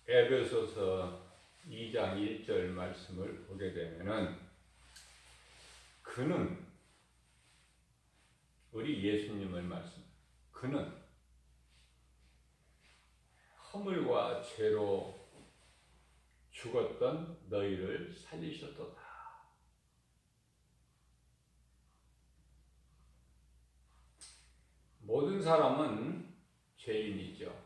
에베소서 2장 1절 말씀을 보게 되면은 그는 우리 예수님을 말씀. 그는 허물과 죄로 죽었던 너희를 살리셨도다. 모든 사람은 죄인이죠.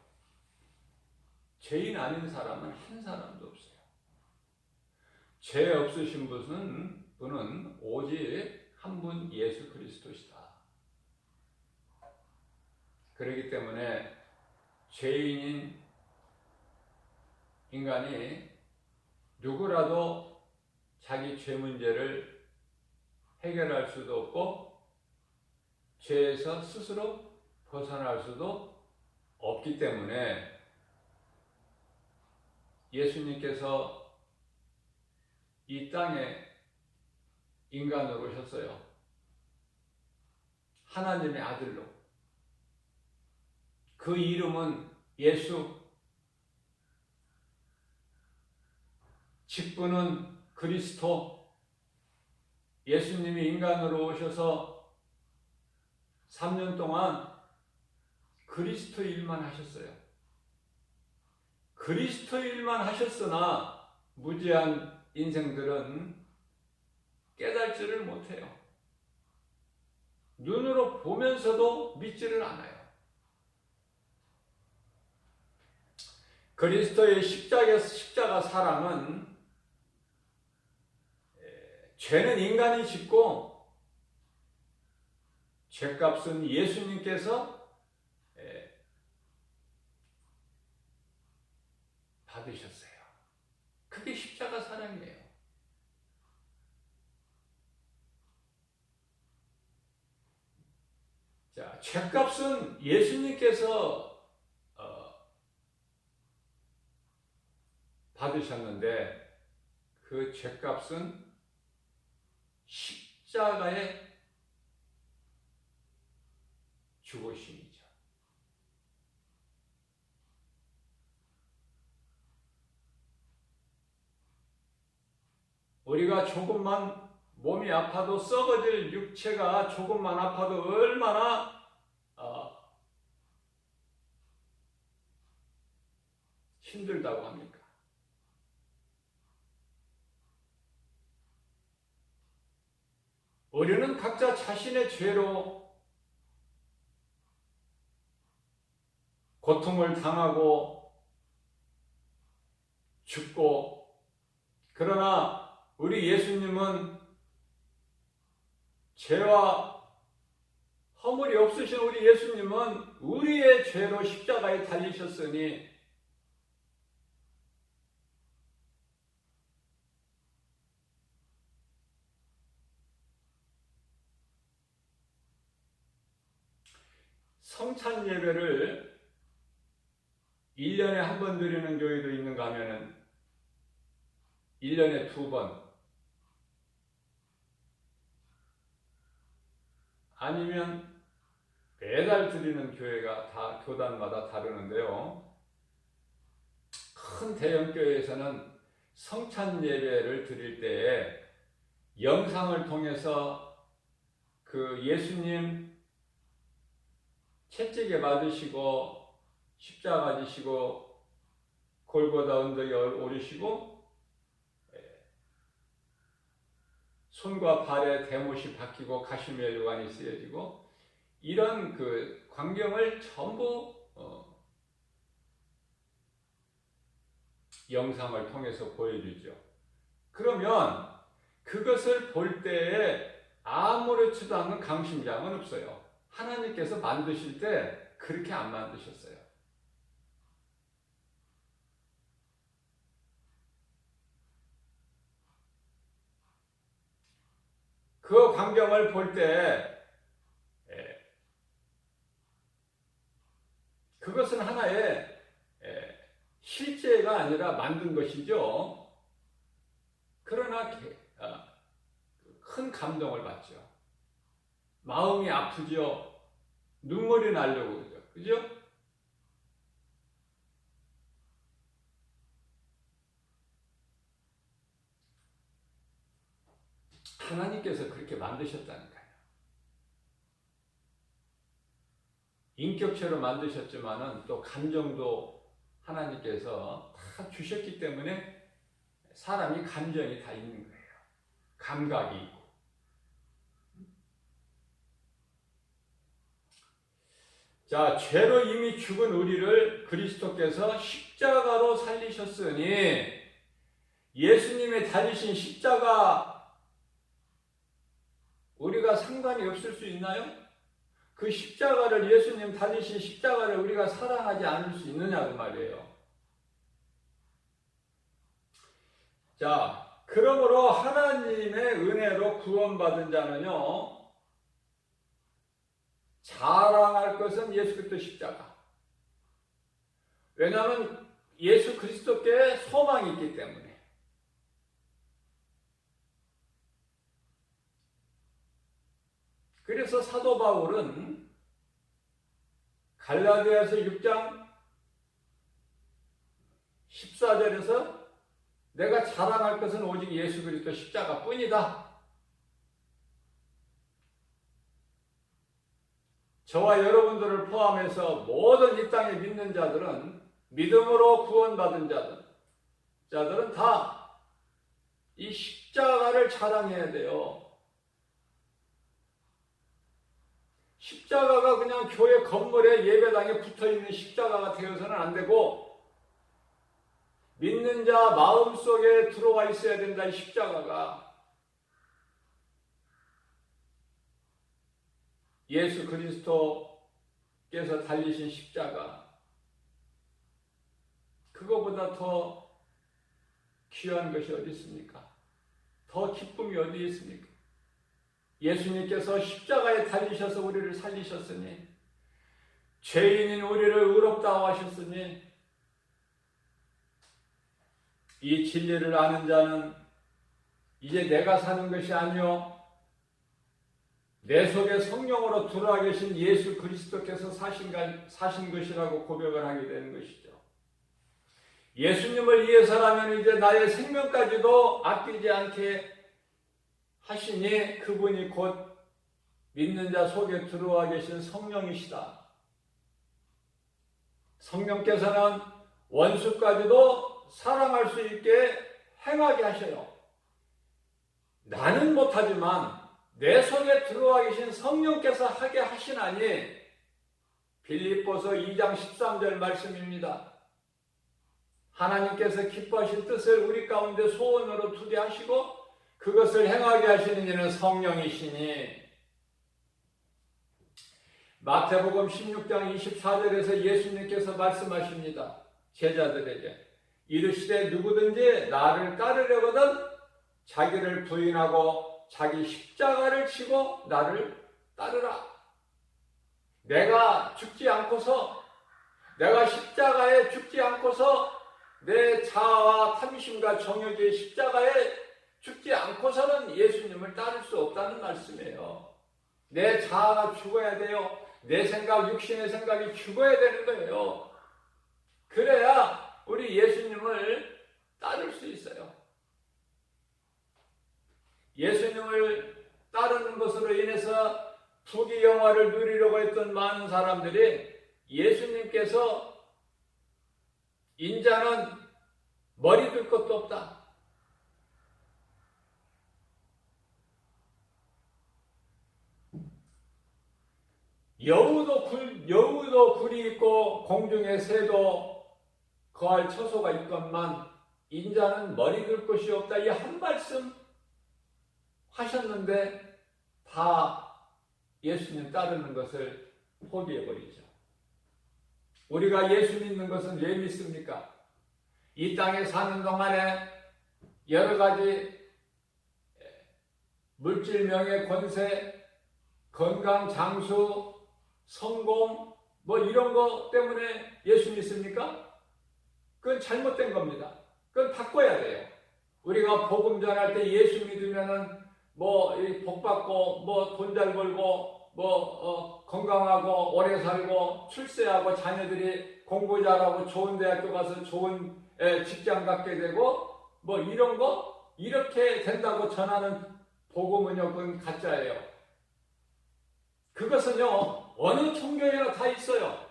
죄인 아닌 사람은 한 사람도 없어요. 죄 없으신 분은 오직 한 분 예수 그리스도시다. 그렇기 때문에 죄인인 인간이 누구라도 자기 죄 문제를 해결할 수도 없고 죄에서 스스로 벗어날 수도 없기 때문에 예수님께서 이 땅에 인간으로 오셨어요. 하나님의 아들로. 그 이름은 예수. 직분은 그리스도. 예수님이 인간으로 오셔서 3년 동안 그리스도 일만 하셨어요. 그리스도 일만 하셨으나 무지한 인생들은 깨달지를 못해요. 눈으로 보면서도 믿지를 않아요. 그리스도의 십자가 사랑은 죄는 인간이 짓고 죄값은 예수님께서 받으셨어요. 그게 십자가 사랑이에요. 자, 죄값은 예수님께서 받으셨는데 그 죄값은 십자가의 죽으심이죠. 우리가 조금만 몸이 아파도 썩어질 육체가 조금만 아파도 얼마나 힘들다고 합니까? 우리는 각자 자신의 죄로 고통을 당하고 죽고, 그러나 우리 예수님은 죄와 허물이 없으신 우리 예수님은 우리의 죄로 십자가에 달리셨으니 성찬 예배를 1년에 한 번 드리는 교회도 있는가 하면은 1년에 2번, 아니면 매달 드리는 교회가 다 교단마다 다르는데요. 큰 대형 교회에서는 성찬 예배를 드릴 때에 영상을 통해서 그 예수님 채찍에 맞으시고 십자가 지시고 골고다 언덕에 오르시고 손과 발에 대못이 박히고 가시멜관이 쓰여지고 이런 그 광경을 전부 영상을 통해서 보여주죠. 그러면 그것을 볼 때에 아무렇지도 않은 강심장은 없어요. 하나님께서 만드실 때 그렇게 안 만드셨어요. 그 광경을 볼 때 그것은 하나의 실제가 아니라 만든 것이죠. 그러나 큰 감동을 받죠. 마음이 아프죠. 눈물이 나려고 그러죠. 그죠? 하나님께서 그렇게 만드셨다니까요. 인격체로 만드셨지만은 또 감정도 하나님께서 다 주셨기 때문에 사람이 감정이 다 있는 거예요. 감각이 있고. 자, 죄로 이미 죽은 우리를 그리스도께서 십자가로 살리셨으니 예수님의 달리신 십자가 우리가 상관이 없을 수 있나요? 그 십자가를 예수님 달리신 십자가를 우리가 사랑하지 않을 수 있느냐고 말이에요. 자, 그러므로 하나님의 은혜로 구원받은 자는요, 자랑할 것은 예수 그리스도 십자가. 왜냐하면 예수 그리스도께 소망이 있기 때문에. 그래서 사도 바울은 갈라디아서 6장 14절에서 내가 자랑할 것은 오직 예수 그리스도 십자가 뿐이다. 저와 여러분들을 포함해서 모든 이 땅에 믿는 자들은, 믿음으로 구원받은 자들은 다 이 십자가를 자랑해야 돼요. 십자가가 그냥 교회 건물에 예배당에 붙어있는 십자가가 되어서는 안 되고, 믿는 자 마음속에 들어와 있어야 된다, 이 십자가가. 예수 그리스도께서 달리신 십자가, 그거보다 더 귀한 것이 어디 있습니까? 더 기쁨이 어디 있습니까? 예수님께서 십자가에 달리셔서 우리를 살리셨으니, 죄인인 우리를 의롭다고 하셨으니, 이 진리를 아는 자는 이제 내가 사는 것이 아니요 내 속에 성령으로 들어와 계신 예수 그리스도께서 사신 것이라고 고백을 하게 되는 것이죠. 예수님을 위해서라면 이제 나의 생명까지도 아끼지 않게 하시니 그분이 곧 믿는 자 속에 들어와 계신 성령이시다. 성령께서는 원수까지도 사랑할 수 있게 행하게 하셔요. 나는 못하지만 내 속에 들어와 계신 성령께서 하게 하시나니, 빌립보서 2장 13절 말씀입니다. 하나님께서 기뻐하신 뜻을 우리 가운데 소원으로 두게 하시고 그것을 행하게 하시는 이는 성령이시니. 마태복음 16장 24절에서 예수님께서 말씀하십니다. 제자들에게 이르시되 누구든지 나를 따르려거든 자기를 부인하고 자기 십자가를 지고 나를 따르라. 내가 십자가에 죽지 않고서 내 자아와 탐심과 정욕의 십자가에 죽지 않고서는 예수님을 따를 수 없다는 말씀이에요. 내 자아가 죽어야 돼요. 내 생각, 육신의 생각이 죽어야 되는 거예요. 그래야 우리 예수님을 따를 수 있어요. 예수님을 따르는 것으로 인해서 부귀영화를 누리려고 했던 많은 사람들이 예수님께서 인자는 머리 둘 것도 없다. 여우도 굴이 있고 공중에 새도 거할 처소가 있건만 인자는 머리 둘 것이 없다. 이 한 말씀 하셨는데 다 예수님 따르는 것을 포기해버리죠. 우리가 예수 믿는 것은 왜 믿습니까? 이 땅에 사는 동안에 여러 가지 물질, 명예, 권세, 건강, 장수, 성공 뭐 이런 것 때문에 예수 믿습니까? 그건 잘못된 겁니다. 그건 바꿔야 돼요. 우리가 복음 전할 때 예수 믿으면은 복 받고 돈 잘 벌고 건강하고 오래 살고 출세하고 자녀들이 공부 잘하고 좋은 대학교 가서 좋은 직장 갖게 되고 이런 거 이렇게 된다고 전하는 복음은요, 그건 가짜예요. 그것은요, 어느 종교에나 다 있어요.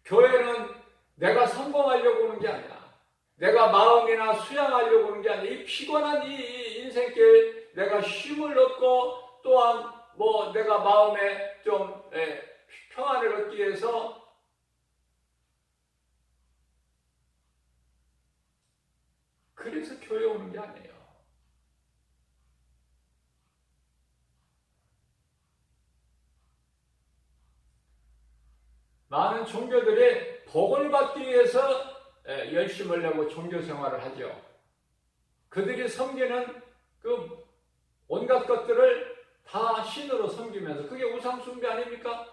교회는 내가 성공하려고 오는 게 아니야. 내가 마음이나 수양하려고 오는 게 아니야. 이 피곤한 이 인생길 내가 쉼을 얻고 또한 뭐 내가 마음에 좀 평안을 얻기 위해서 그래서 교회 오는 게 아니에요. 많은 종교들이 복을 받기 위해서 열심을 내고 종교 생활을 하죠. 그들이 섬기는 그 온갖 것들을 다 신으로 섬기면서 그게 우상 숭배 아닙니까?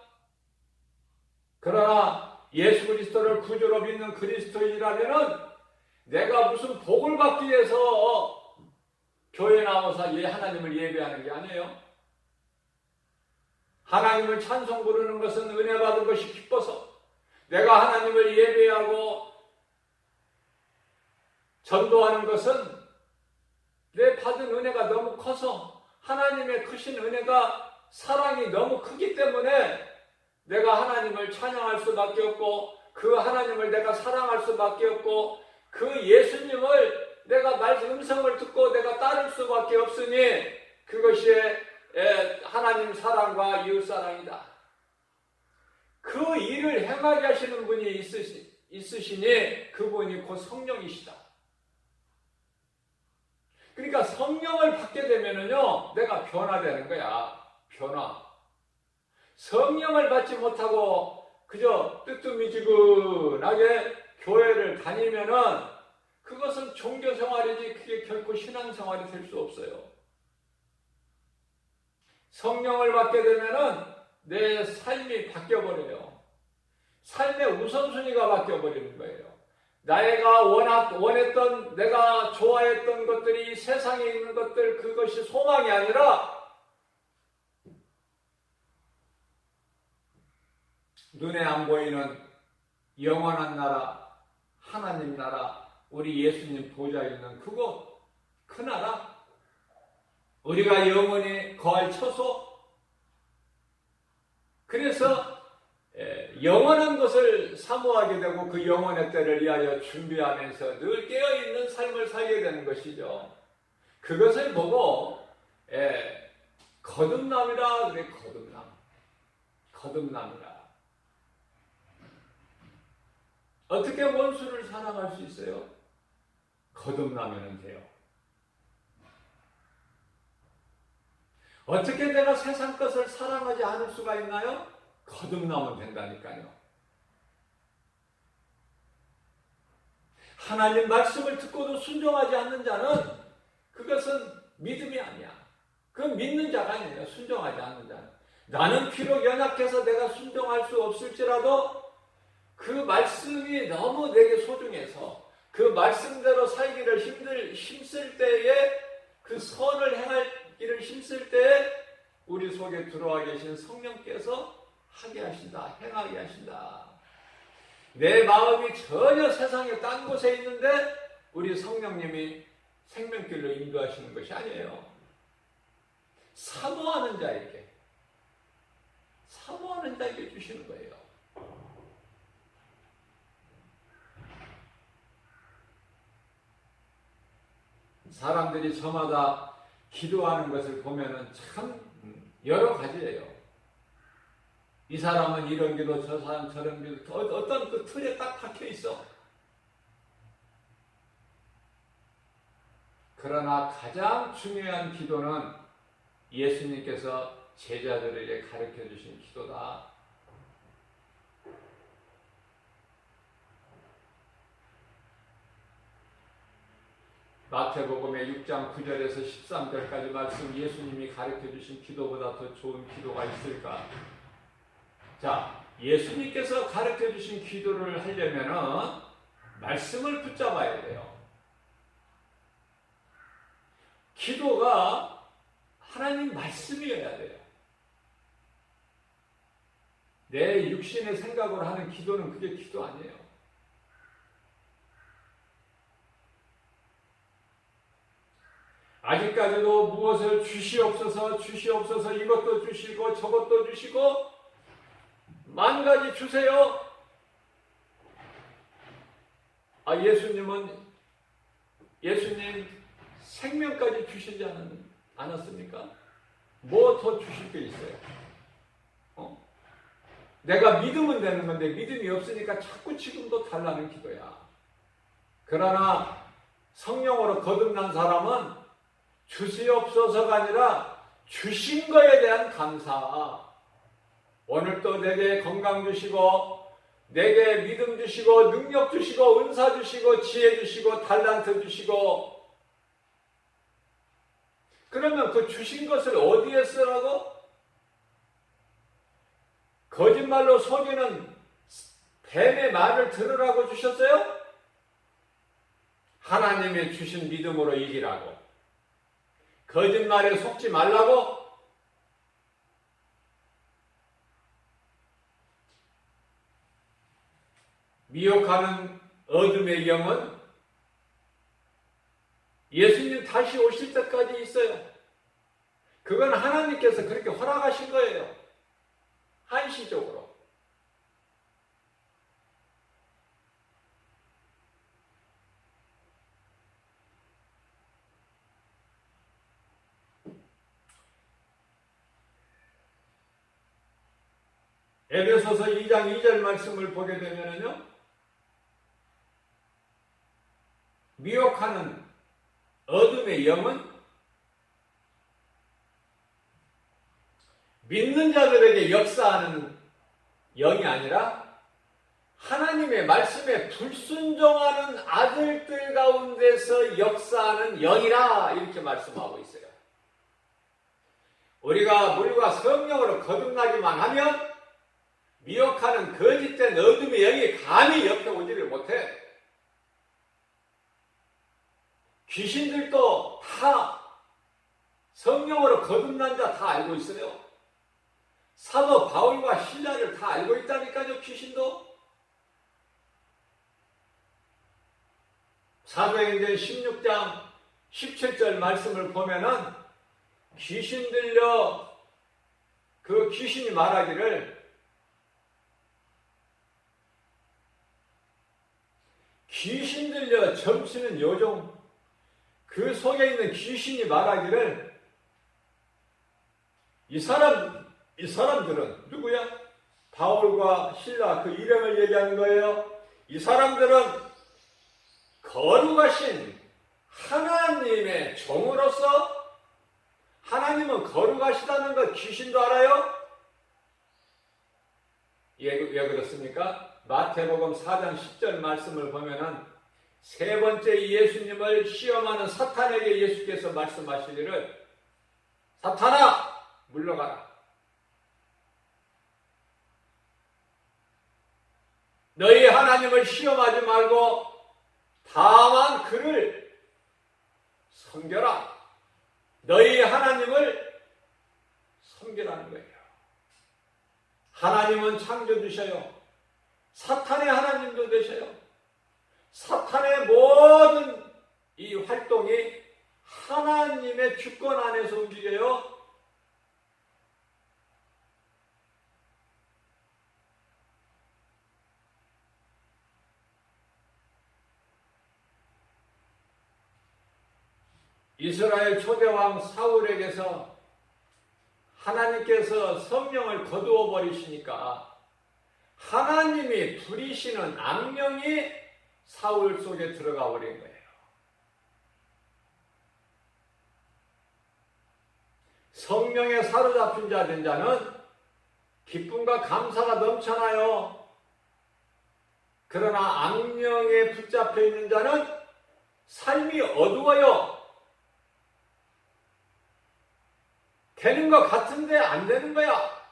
그러나 예수 그리스도를 구주로 믿는 그리스도인이라면은 내가 무슨 복을 받기 위해서 교회 나와서 하나님을 예배하는 게 아니에요. 하나님을 찬송 부르는 것은 은혜 받은 것이 기뻐서 내가 하나님을 예배하고 전도하는 것은 내 받은 은혜가 너무 커서 하나님의 크신 은혜가 사랑이 너무 크기 때문에 내가 하나님을 찬양할 수밖에 없고 그 하나님을 내가 사랑할 수밖에 없고 그 예수님을 내가 음성을 듣고 내가 따를 수밖에 없으니 그것이 하나님 사랑과 이웃 사랑이다. 그 일을 행하게 하시는 분이 있으시니 그분이 곧 성령이시다. 그러니까 성령을 받게 되면은요, 내가 변화되는 거야. 변화. 성령을 받지 못하고 그저 뜨뜻미지근하게 교회를 다니면은 그것은 종교 생활이지 그게 결코 신앙 생활이 될 수 없어요. 성령을 받게 되면은 내 삶이 바뀌어버려요. 삶의 우선순위가 바뀌어버리는 거예요. 내가 원했던, 내가 좋아했던 것들이 세상에 있는 것들, 그것이 소망이 아니라 눈에 안 보이는 영원한 나라, 하나님 나라, 우리 예수님 보좌에 있는 그곳, 그 나라, 우리가 영원히 거할 처소. 그래서 영원한 것을 사모하게 되고 그 영원의 때를 위하여 준비하면서 늘 깨어있는 삶을 살게 되는 것이죠. 그것을 보고 거듭남이라 그래. 거듭남이라. 어떻게 원수를 사랑할 수 있어요? 거듭나면 돼요. 어떻게 내가 세상 것을 사랑하지 않을 수가 있나요? 거듭나면 된다니까요. 하나님 말씀을 듣고도 순종하지 않는 자는 그것은 믿음이 아니야. 그건 믿는 자가 아니에요. 순종하지 않는 자는. 나는 비록 연약해서 내가 순종할 수 없을지라도 그 말씀이 너무 내게 소중해서 그 말씀대로 살기를 힘쓸 때에 그 선을 행하기를 힘쓸 때에 우리 속에 들어와 계신 성령께서 하게 하신다. 행하게 하신다. 내 마음이 전혀 세상에 딴 곳에 있는데 우리 성령님이 생명길로 인도하시는 것이 아니에요. 사모하는 자에게 주시는 거예요. 사람들이 저마다 기도하는 것을 보면은 참 여러 가지예요. 이 사람은 이런 기도, 저 사람 저런 기도, 어떤 그 틀에 딱 박혀 있어. 그러나 가장 중요한 기도는 예수님께서 제자들에게 가르쳐 주신 기도다. 마태복음의 6장 9절에서 13절까지 말씀 예수님이 가르쳐 주신 기도보다 더 좋은 기도가 있을까? 자, 예수님께서 가르쳐 주신 기도를 하려면은 말씀을 붙잡아야 돼요. 기도가 하나님 말씀이어야 돼요. 내 육신의 생각으로 하는 기도는 그게 기도 아니에요. 아직까지도 무엇을 주시옵소서 주시옵소서 이것도 주시고 저것도 주시고 만 가지 주세요. 예수님 생명까지 주시지 않았습니까? 뭐 더 주실 게 있어요? 내가 믿으면 되는 건데 믿음이 없으니까 자꾸 지금도 달라는 기도야. 그러나 성령으로 거듭난 사람은 주시옵소서가 아니라 주신 거에 대한 감사. 오늘도 내게 건강 주시고 내게 믿음 주시고 능력 주시고 은사 주시고 지혜 주시고 달란트 주시고, 그러면 그 주신 것을 어디에 쓰라고? 거짓말로 속이는 뱀의 말을 들으라고 주셨어요? 하나님의 주신 믿음으로 이기라고. 거짓말에 속지 말라고. 미혹하는 어둠의 영은 예수님 다시 오실 때까지 있어요. 그건 하나님께서 그렇게 허락하신 거예요. 한시적으로. 에베소서 2장 2절 말씀을 보게 되면요, 미혹하는 어둠의 영은 믿는 자들에게 역사하는 영이 아니라 하나님의 말씀에 불순종하는 아들들 가운데서 역사하는 영이라, 이렇게 말씀하고 있어요. 우리가 물과 성령으로 거듭나기만 하면 미혹하는 거짓된 어둠의 영이 감히 옆에 오지를 못해. 귀신들도 다 성령으로 거듭난 자 다 알고 있어요. 사도 바울과 신라를 다 알고 있다니까요, 귀신도. 사도행전 16장 17절 말씀을 보면은 귀신 들려, 그 귀신이 말하기를, 귀신 들려 점치는 요종, 그 속에 있는 귀신이 말하기를, 이 사람들은 누구야? 바울과 신라 그 이름을 얘기하는 거예요. 이 사람들은 거룩하신 하나님의 종으로서, 하나님은 거룩하시다는 것 귀신도 알아요? 왜 그렇습니까? 마태복음 4장 10절 말씀을 보면은 세 번째 예수님을 시험하는 사탄에게 예수께서 말씀하시기를, 사탄아 물러가라. 너희 하나님을 시험하지 말고 다만 그를 섬겨라. 너희 하나님을 섬기라는 거예요. 하나님은 창조주셔요. 사탄의 하나님도 되셔요. 사탄의 모든 이 활동이 하나님의 주권 안에서 움직여요. 이스라엘 초대왕 사울에게서 하나님께서 성령을 거두어 버리시니까 하나님이 부리시는 악령이 사울 속에 들어가 버린 거예요. 성령에 사로잡힌 자 된 자는 기쁨과 감사가 넘쳐나요. 그러나 악령에 붙잡혀 있는 자는 삶이 어두워요. 되는 것 같은데 안 되는 거야.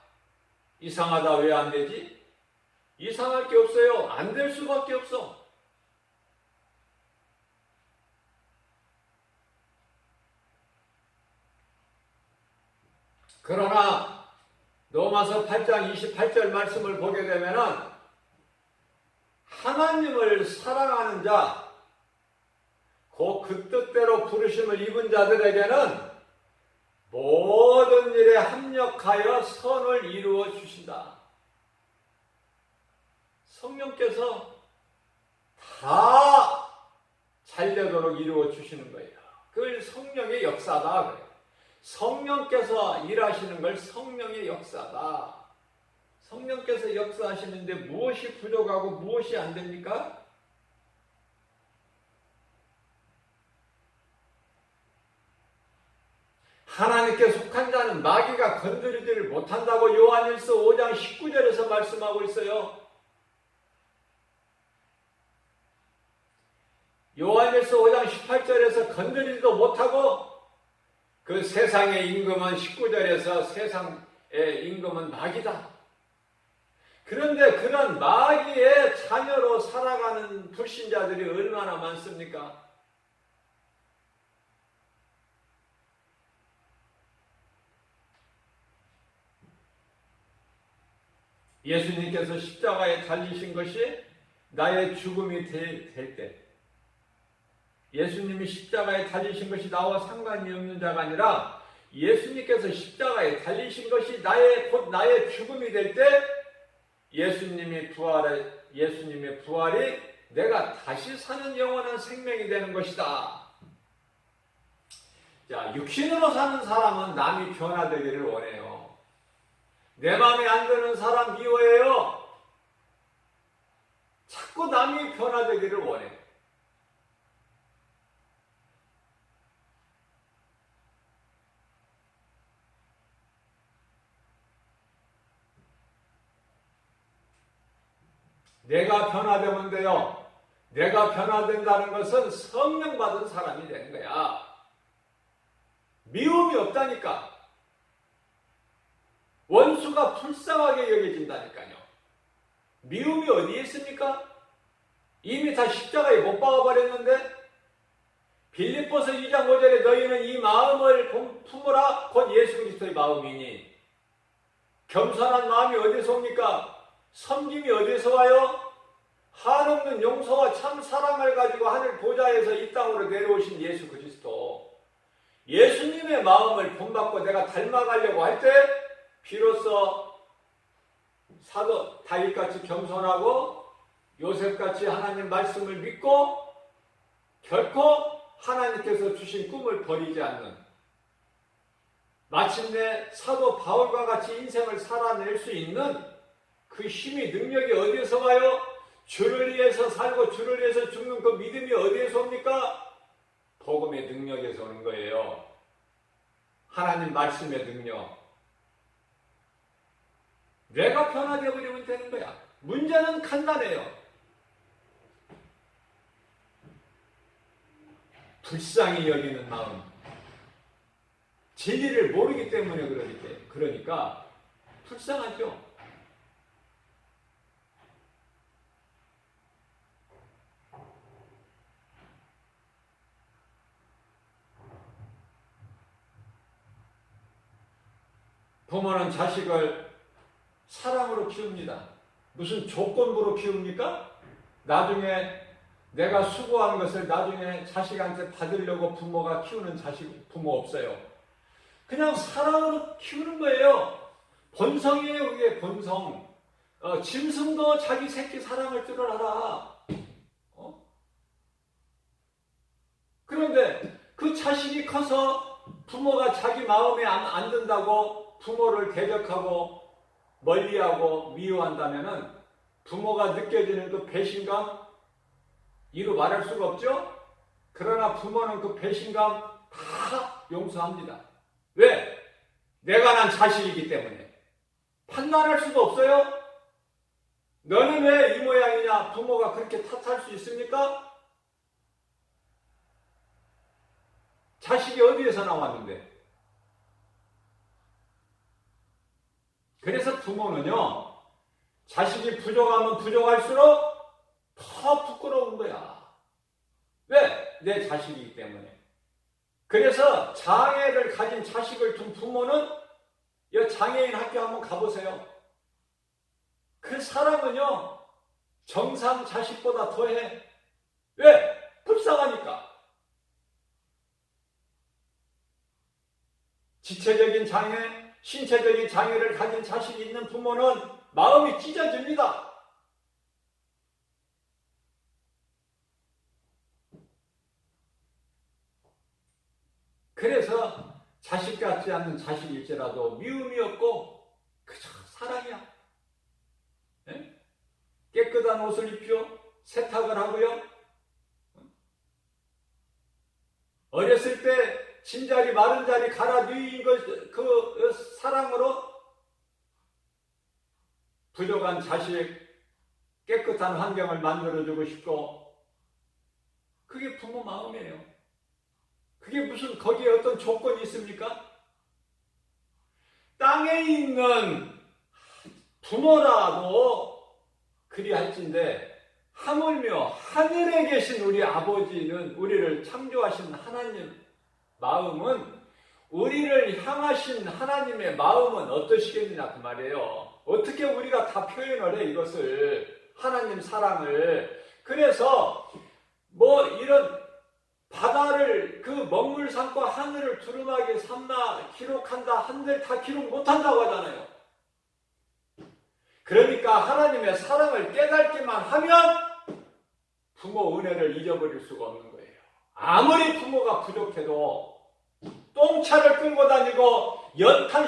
이상하다, 왜 안 되지? 이상할 게 없어요. 안 될 수밖에 없어. 그러나 로마서 8장 28절 말씀을 보게 되면은 하나님을 사랑하는 자, 그 뜻대로 부르심을 입은 자들에게는 모든 일에 합력하여 선을 이루어 주신다. 성령께서 다 잘되도록 이루어 주시는 거예요. 그걸 성령의 역사다 그래요. 성령께서 일하시는 걸 성령의 역사다. 성령께서 역사하시는데 무엇이 부족하고 무엇이 안 됩니까? 하나님께 속한 자는 마귀가 건드리지를 못한다고 요한일서 5장 19절에서 말씀하고 있어요. 요한일서 5장 18절에서 건드리지도 못하고 그 세상의 임금은 19절에서 세상의 임금은 마귀다. 그런데 그런 마귀의 자녀로 살아가는 불신자들이 얼마나 많습니까? 예수님께서 십자가에 달리신 것이 나의 죽음이 될 때, 예수님이 십자가에 달리신 것이 나와 상관이 없는 자가 아니라 예수님께서 십자가에 달리신 것이 곧 나의 죽음이 될 때 예수님의 부활이 내가 다시 사는 영원한 생명이 되는 것이다. 자, 육신으로 사는 사람은 남이 변화되기를 원해요. 내 마음에 안 드는 사람 미워해요. 자꾸 남이 변화되기를 원해요. 내가 변화되면 돼요. 내가 변화된다는 것은 성령 받은 사람이 되는 거야. 미움이 없다니까. 원수가 불쌍하게 여겨진다니까요. 미움이 어디에 있습니까? 이미 다 십자가에 못 박아버렸는데 빌립보서 2장 5절에 너희는 이 마음을 품으라 곧 예수 그리스도의 마음이니. 겸손한 마음이 어디서 옵니까? 섬김이 어디서 와요? 한없는 용서와 참 사랑을 가지고 하늘 보좌에서 이 땅으로 내려오신 예수 그리스도. 예수님의 마음을 본받고 내가 닮아가려고 할 때 비로소 사도 다윗같이 겸손하고 요셉같이 하나님 말씀을 믿고 결코 하나님께서 주신 꿈을 버리지 않는, 마침내 사도 바울과 같이 인생을 살아낼 수 있는 그 힘이, 능력이 어디에서 와요? 주를 위해서 살고 주를 위해서 죽는 그 믿음이 어디에서 옵니까? 복음의 능력에서 오는 거예요. 하나님 말씀의 능력. 내가 변화되어 버리면 되는 거야. 문제는 간단해요. 불쌍히 여기는 마음. 진리를 모르기 때문에 그러니까 불쌍하죠. 부모는 자식을 사랑으로 키웁니다. 무슨 조건부로 키웁니까? 나중에 내가 수고한 것을 나중에 자식한테 받으려고 부모가 키우는 부모 없어요. 그냥 사랑으로 키우는 거예요. 본성이에요. 그게 본성. 짐승도 자기 새끼 사랑할 줄 알아. 그런데 그 자식이 커서 부모가 자기 마음에 안 든다고 부모를 대적하고 멀리하고 미워한다면은 부모가 느껴지는 그 배신감, 이루 말할 수가 없죠? 그러나 부모는 그 배신감 다 용서합니다. 왜? 내가 난 자식이기 때문에. 판단할 수도 없어요? 너는 왜 이 모양이냐? 부모가 그렇게 탓할 수 있습니까? 자식이 어디에서 나왔는데? 그래서 부모는요, 자식이 부족하면 부족할수록 더 부끄러운 거야. 왜? 내 자식이기 때문에. 그래서 장애를 가진 자식을 둔 부모는 이 장애인 학교 한번 가보세요. 그 사람은요, 정상 자식보다 더해. 왜? 불쌍하니까. 지체적인 장애, 신체적인 장애를 가진 자식이 있는 부모는 마음이 찢어집니다. 그래서 자식 같지 않는 자식일지라도 미움이 없고 그저 사랑이야. 네? 깨끗한 옷을 입히오. 세탁을 하고요. 어렸을 때 진자리 마른 자리 갈아 누인 그 사랑으로 부족한 자식 깨끗한 환경을 만들어주고 싶고, 그게 부모 마음이에요. 그게 무슨 거기에 어떤 조건이 있습니까? 땅에 있는 부모라도 그리할진데 하물며 하늘에 계신 우리 아버지는, 우리를 창조하신 하나님 마음은, 우리를 향하신 하나님의 마음은 어떠시겠느냐 그 말이에요. 어떻게 우리가 다 표현을 해 이것을, 하나님 사랑을. 그래서 뭐 이런 바다를 그 먹물 삼고 하늘을 두루마기 삼나 기록한다 한들 다 기록 못한다고 하잖아요. 그러니까 하나님의 사랑을 깨닫기만 하면 부모 은혜를 잊어버릴 수가 없는 거예요. 아무리 부모가 부족해도 똥차를 끌고 다니고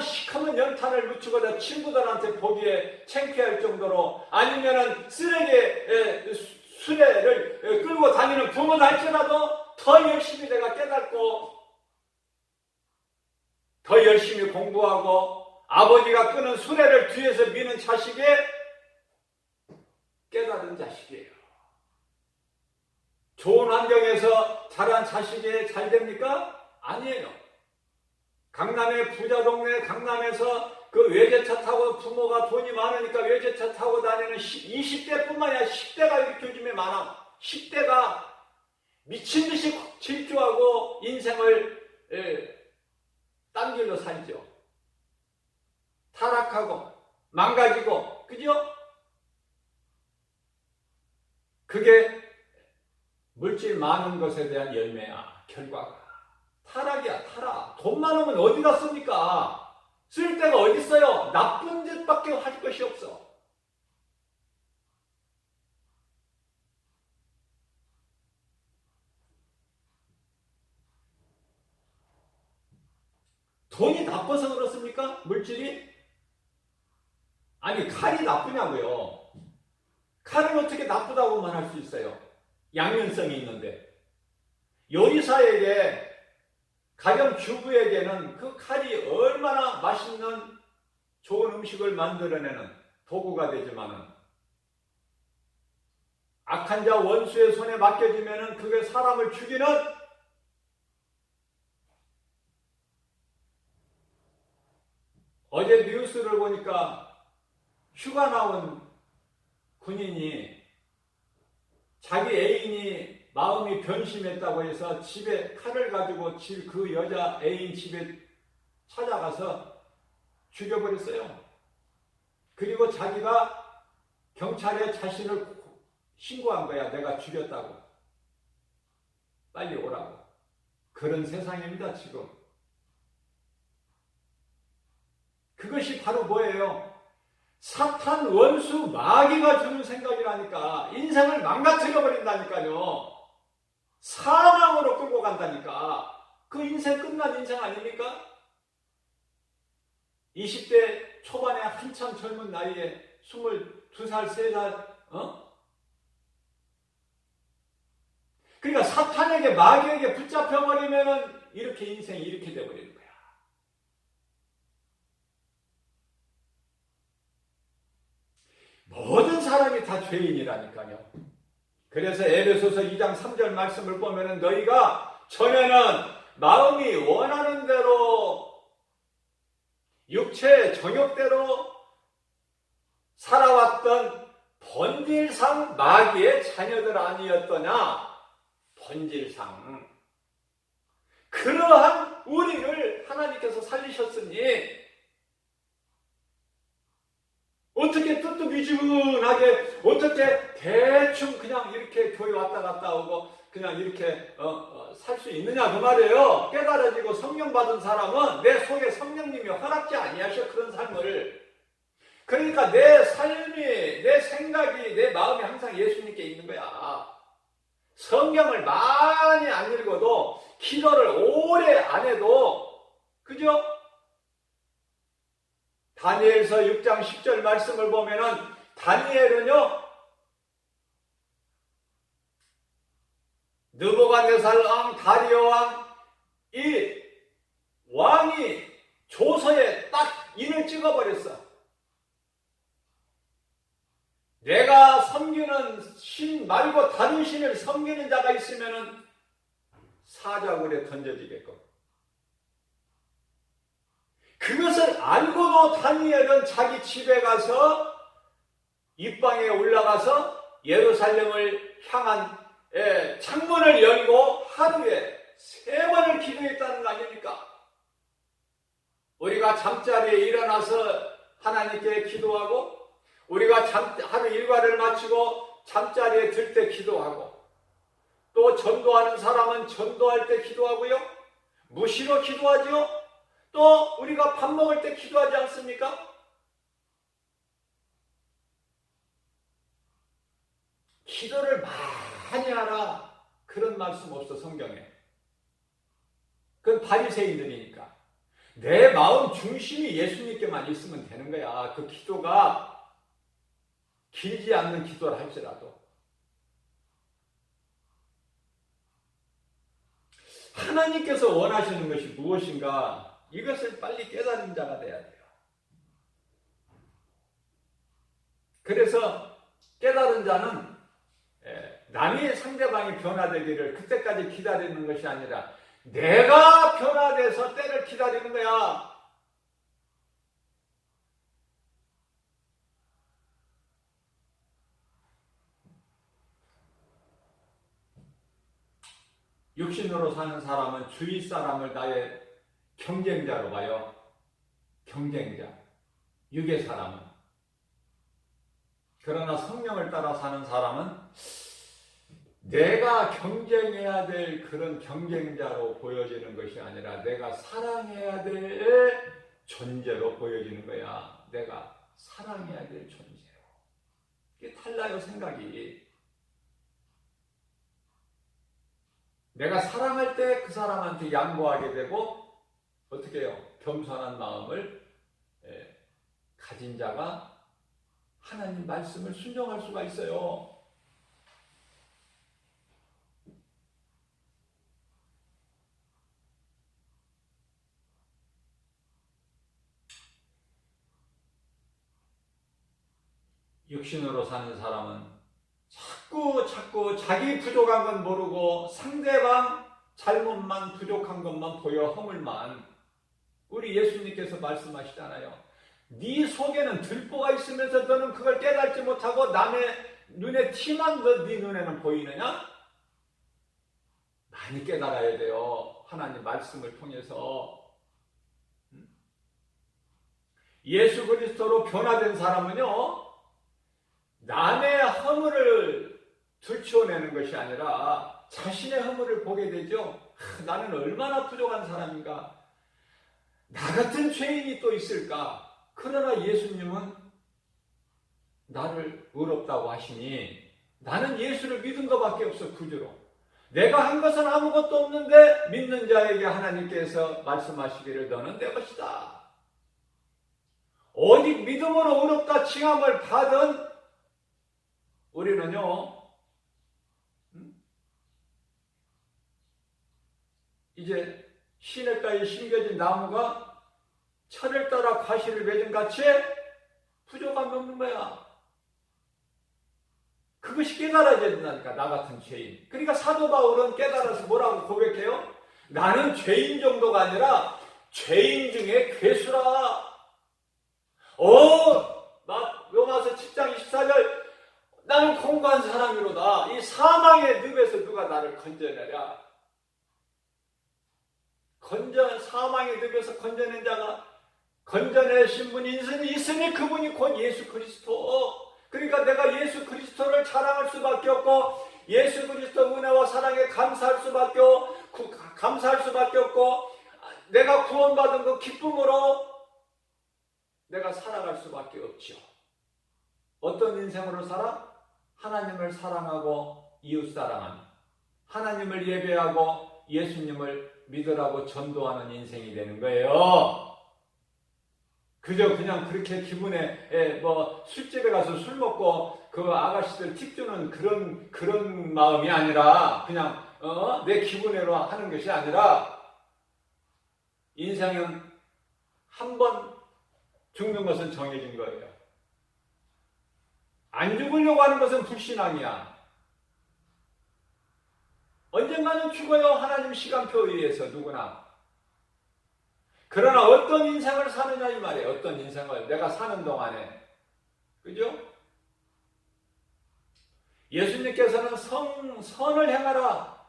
시커먼 연탄을 묻히고자 친구들한테 보기에 창피할 정도로, 아니면은 쓰레기에 수레를 끌고 다니는 부모다 할지라도 더 열심히 내가 깨닫고 더 열심히 공부하고, 아버지가 끄는 수레를 뒤에서 미는 자식의 깨달은 자식이에요. 좋은 환경에서 자란 자식이 잘 됩니까? 아니에요. 강남의 부자 동네, 강남에서 그 외제차 타고, 부모가 돈이 많으니까 외제차 타고 다니는 20대뿐만 아니라 10대가 이렇게 요즘에 많아. 10대가 미친 듯이 질주하고 인생을 딴 길로 살죠. 타락하고 망가지고, 그죠? 그게 물질 많은 것에 대한 열매야. 결과가 타락이야. 타락. 돈 많으면 어디다 씁니까? 쓸 데가 어디 있어요? 나쁜 짓밖에 할 것이 없어. 돈이 나빠서 그렇습니까? 물질이? 아니, 칼이 나쁘냐고요. 칼은 어떻게 나쁘다고만 할 수 있어요? 양면성이 있는데. 요리사에게, 가정 주부에게는 그 칼이 얼마나 맛있는 좋은 음식을 만들어내는 도구가 되지만은, 악한 자 원수의 손에 맡겨지면은 그게 사람을 죽이는, 어제 뉴스를 보니까 휴가 나온 군인이 자기 애인이 마음이 변심했다고 해서 집에 칼을 가지고 그 여자 애인 집에 찾아가서 죽여버렸어요. 그리고 자기가 경찰에 자신을 신고한 거야. 내가 죽였다고. 빨리 오라고. 그런 세상입니다, 지금. 그것이 바로 뭐예요? 사탄 원수 마귀가 주는 생각이라니까. 인생을 망가뜨려 버린다니까요. 사망으로 끌고 간다니까. 그 인생 끝난 인생 아닙니까? 20대 초반에 한참 젊은 나이에 22살, 3살, 그러니까 사탄에게, 마귀에게 붙잡혀버리면 이렇게 인생이 이렇게 돼버리는 거야. 모든 사람이 다 죄인이라니까요. 그래서 에베소서 2장 3절 말씀을 보면은, 너희가 전에는 마음이 원하는 대로 육체의 정욕대로 살아왔던 본질상 마귀의 자녀들 아니었더냐? 본질상. 그러한 우리를 하나님께서 살리셨으니 어떻게 뜨뜻미지근하게 어떻게 대충 그냥 이렇게 교회 왔다 갔다 오고 그냥 이렇게 살 수 있느냐 그 말이에요. 깨달아지고 성령 받은 사람은 내 속에 성령님이 허락지 아니하셔 그런 삶을. 그러니까 내 삶이, 내 생각이, 내 마음이 항상 예수님께 있는 거야. 성경을 많이 안 읽어도 기도를 오래 안 해도 그죠? 다니엘서 6장 10절 말씀을 보면은 다니엘은요 느부갓네살 왕, 다리오 왕, 이 왕이 조서에 딱 인을 찍어버렸어. 내가 섬기는 신 말고 다른 신을 섬기는 자가 있으면은 사자굴에 던져지게끔. 그것을 알고도 다니엘은 자기 집에 가서 입방에 올라가서 예루살렘을 향한 창문을 열고 하루에 3번을 기도했다는 거 아닙니까? 우리가 잠자리에 일어나서 하나님께 기도하고 우리가 하루 일과를 마치고 잠자리에 들 때 기도하고 또 전도하는 사람은 전도할 때 기도하고요. 무시로 기도하죠. 또 우리가 밥 먹을 때 기도하지 않습니까? 기도를 많이 하라 그런 말씀 없어 성경에. 그건 바리새인들이니까. 내 마음 중심이 예수님께만 있으면 되는 거야. 그 기도가 길지 않는 기도를 할지라도. 하나님께서 원하시는 것이 무엇인가 이것을 빨리 깨달은 자가 돼야 돼요. 그래서 깨달은 자는 남이 상대방이 변화되기를 그때까지 기다리는 것이 아니라 내가 변화돼서 때를 기다리는 거야. 육신으로 사는 사람은 주위 사람을 나의 경쟁자로 봐요. 경쟁자. 육의 사람은. 그러나 성령을 따라 사는 사람은 내가 경쟁해야 될 그런 경쟁자로 보여지는 것이 아니라 내가 사랑해야 될 존재로 보여지는 거야. 내가 사랑해야 될 존재로. 이게 달라요, 생각이. 내가 사랑할 때 그 사람한테 양보하게 되고 어떻게 해요? 겸손한 마음을 가진 자가 하나님 말씀을 순종할 수가 있어요. 육신으로 사는 사람은 자꾸 자기 부족한 건 모르고 상대방 잘못만 부족한 것만 보여 허물만. 우리 예수님께서 말씀하시잖아요. 네 속에는 들보가 있으면서 너는 그걸 깨닫지 못하고 남의 눈에 티만 네 눈에는 보이느냐? 많이 깨달아야 돼요. 하나님 말씀을 통해서. 예수 그리스도로 변화된 사람은요. 남의 허물을 들추어내는 것이 아니라 자신의 허물을 보게 되죠. 나는 얼마나 부족한 사람인가. 나 같은 죄인이 또 있을까. 그러나 예수님은 나를 의롭다고 하시니 나는 예수를 믿은 것밖에 없어. 구주로. 내가 한 것은 아무것도 없는데 믿는 자에게 하나님께서 말씀하시기를 너는 내 것이다. 오직 믿음으로 의롭다 칭함을 받은 우리는요, 이제 시냇가에 심겨진 나무가 철을 따라 과실을 맺은 같이 부족함이 없는 거야. 그것이 깨달아져야 된다니까, 나 같은 죄인. 그러니까 사도 바울은 깨달아서 뭐라고 고백해요? 나는 죄인 정도가 아니라 죄인 중에 괴수라. 로마서 10장 24절 나는 공고한 사람이로다. 이 사망의 늪에서 누가 나를 건져내랴. 사망의 늪에서 건져낸 자가 건져내신 분이 있으니 그분이 곧 예수 그리스도. 그러니까 내가 예수 그리스도를 자랑할 수밖에 없고 예수 그리스도 은혜와 사랑에 감사할 수밖에 없고 내가 구원받은 그 기쁨으로 내가 살아갈 수밖에 없죠. 어떤 인생으로 살아? 하나님을 사랑하고 이웃 사랑하는, 하나님을 예배하고 예수님을 믿으라고 전도하는 인생이 되는 거예요. 그저 그냥 그렇게 기분에 술집에 가서 술 먹고 그 아가씨들 팁 주는 그런 마음이 아니라 그냥 내 기분으로 하는 것이 아니라 인생은 한 번 죽는 것은 정해진 거예요. 안 죽으려고 하는 것은 불신앙이야. 언젠가는 죽어요. 하나님 시간표에 의해서 누구나. 그러나 어떤 인생을 사느냐 이 말이에요. 어떤 인생을 내가 사는 동안에. 그죠? 예수님께서는 선을 행하라.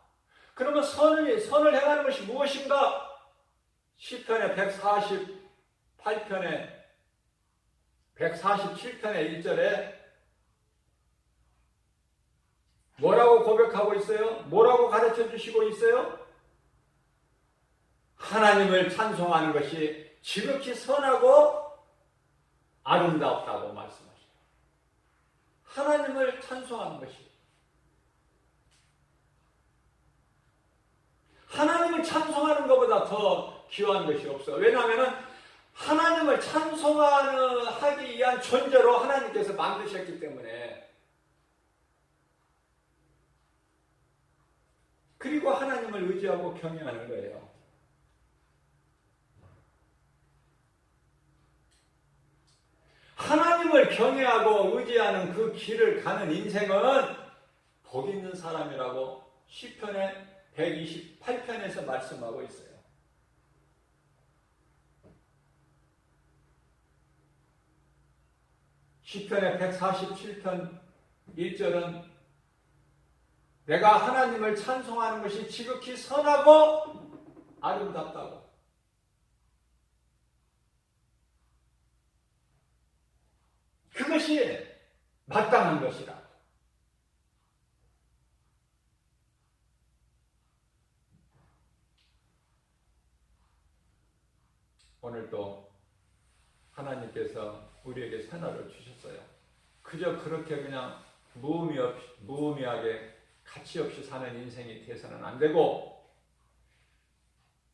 그러면 선을 행하는 것이 무엇인가? 시편의 147편의 1절에 뭐라고 고백하고 있어요? 뭐라고 가르쳐 주시고 있어요? 하나님을 찬송하는 것이 지극히 선하고 아름답다고 말씀하시죠. 하나님을 찬송하는 것이. 하나님을 찬송하는 것보다 더 귀한 것이 없어. 왜냐하면 하나님을 찬송하기 위한 존재로 하나님께서 만드셨기 때문에. 그리고 하나님을 의지하고 경외하는 거예요. 하나님을 경외하고 의지하는 그 길을 가는 인생은 복 있는 사람이라고 시편의 128편에서 말씀하고 있어요. 시편의 147편 1절은 내가 하나님을 찬송하는 것이 지극히 선하고 아름답다고. 그것이 마땅한 것이라. 오늘도 하나님께서 우리에게 새날을 주셨어요. 그저 그렇게 그냥 무의미하게 가치 없이 사는 인생이 돼서는 안 되고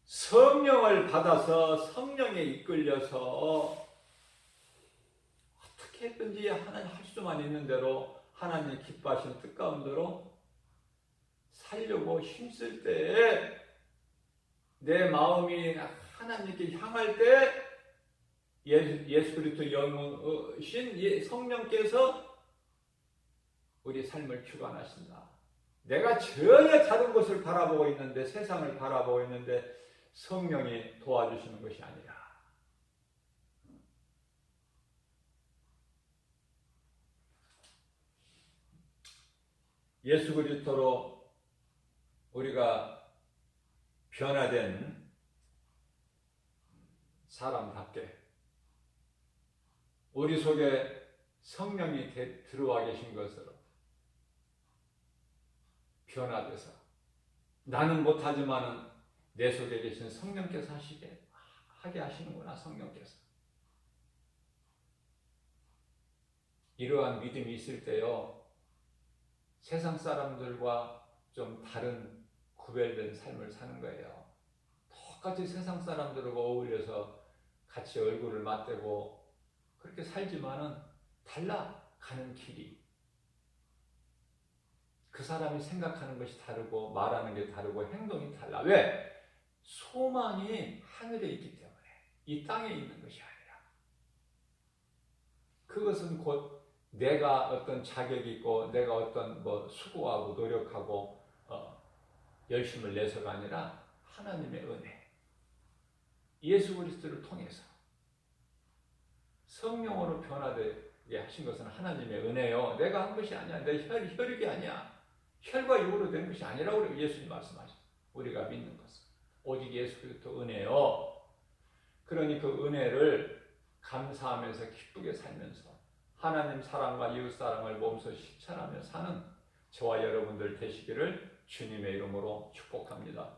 성령을 받아서 성령에 이끌려서 어떻게든지 하나님 할 수만 있는 대로 하나님 기뻐하신 뜻 가운데로 살려고 힘쓸 때에 내 마음이 하나님께 향할 때 예수 그리스도 영이신 성령께서 우리 삶을 주관하신다. 내가 전혀 다른 것을 바라보고 있는데, 세상을 바라보고 있는데 성령이 도와주시는 것이 아니라 예수 그리스도로 우리가 변화된 사람답게 우리 속에 성령이 들어와 계신 것으로 변화돼서 나는 못하지만은 내 속에 계신 성령께서 하게 하시는구나. 성령께서 이러한 믿음이 있을 때요, 세상 사람들과 좀 다른 구별된 삶을 사는 거예요. 똑같이 세상 사람들하고 어울려서 같이 얼굴을 맞대고 그렇게 살지만은 달라. 가는 길이. 그 사람이 생각하는 것이 다르고 말하는 게 다르고 행동이 달라. 왜? 소망이 하늘에 있기 때문에. 이 땅에 있는 것이 아니라. 그것은 곧 내가 어떤 자격이 있고 내가 어떤 수고하고 노력하고 열심을 내서가 아니라 하나님의 은혜, 예수 그리스도를 통해서 성령으로 변화되게 하신 것은 하나님의 은혜요. 내가 한 것이 아니야. 내 혈육이 아니야. 혈과 육으로 된 것이 아니라고 예수님 말씀하셨어요. 우리가 믿는 것은 오직 예수 그리스도 은혜요. 그러니 그 은혜를 감사하면서 기쁘게 살면서 하나님 사랑과 이웃 사랑을 몸소 실천하며 사는 저와 여러분들 되시기를 주님의 이름으로 축복합니다.